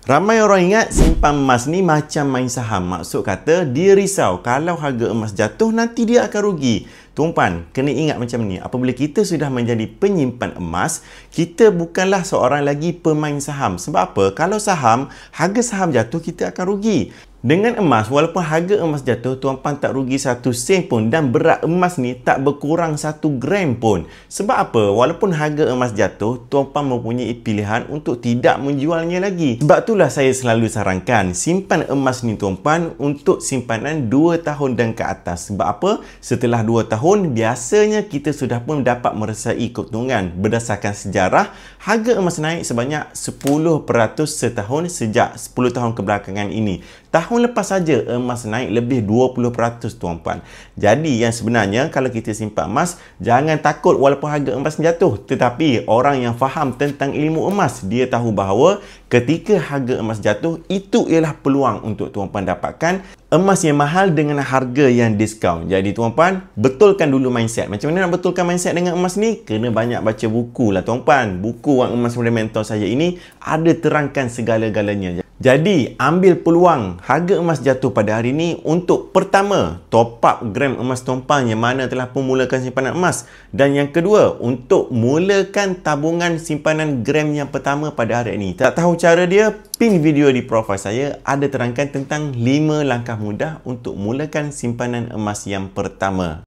Ramai orang ingat simpan emas ni macam main saham. Maksud kata, dia risau kalau harga emas jatuh nanti dia akan rugi. Tuan-puan, kena ingat macam ni. Apabila kita sudah menjadi penyimpan emas, kita bukanlah seorang lagi pemain saham. Sebab apa? Kalau saham, harga saham jatuh, kita akan rugi. Dengan emas, walaupun harga emas jatuh, tuan-puan tak rugi 1 sen pun dan berat emas ni tak berkurang 1 gram pun. Sebab apa? Walaupun harga emas jatuh, tuan-puan mempunyai pilihan untuk tidak menjualnya lagi. Sebab itulah saya selalu sarankan, simpan emas ni tuan-puan untuk simpanan 2 tahun dan ke atas. Sebab apa? Setelah 2 tahun, biasanya kita sudah pun dapat merasai keuntungan. Berdasarkan sejarah, harga emas naik sebanyak 10% setahun sejak 10 tahun kebelakangan ini. Tahun lepas saja emas naik lebih 20% tuan-puan. Jadi yang sebenarnya kalau kita simpan emas, jangan takut walaupun harga emas jatuh. Tetapi orang yang faham tentang ilmu emas, dia tahu bahawa ketika harga emas jatuh, itu ialah peluang untuk tuan-puan dapatkan emas yang mahal dengan harga yang diskaun. Jadi tuan-puan, betulkan dulu mindset. Macam mana nak betulkan mindset dengan emas ni? Kena banyak baca buku lah tuan-puan. Buku Wang Emas Fundamental saya ini ada terangkan segala-galanya. Jadi, ambil peluang harga emas jatuh pada hari ini untuk pertama, top up gram emas tuan-puan yang mana telah memulakan simpanan emas. Dan yang kedua, untuk mulakan tabungan simpanan gram yang pertama pada hari ini. Tak tahu cara dia? Pin video di profil saya ada terangkan tentang 5 langkah mudah untuk mulakan simpanan emas yang pertama.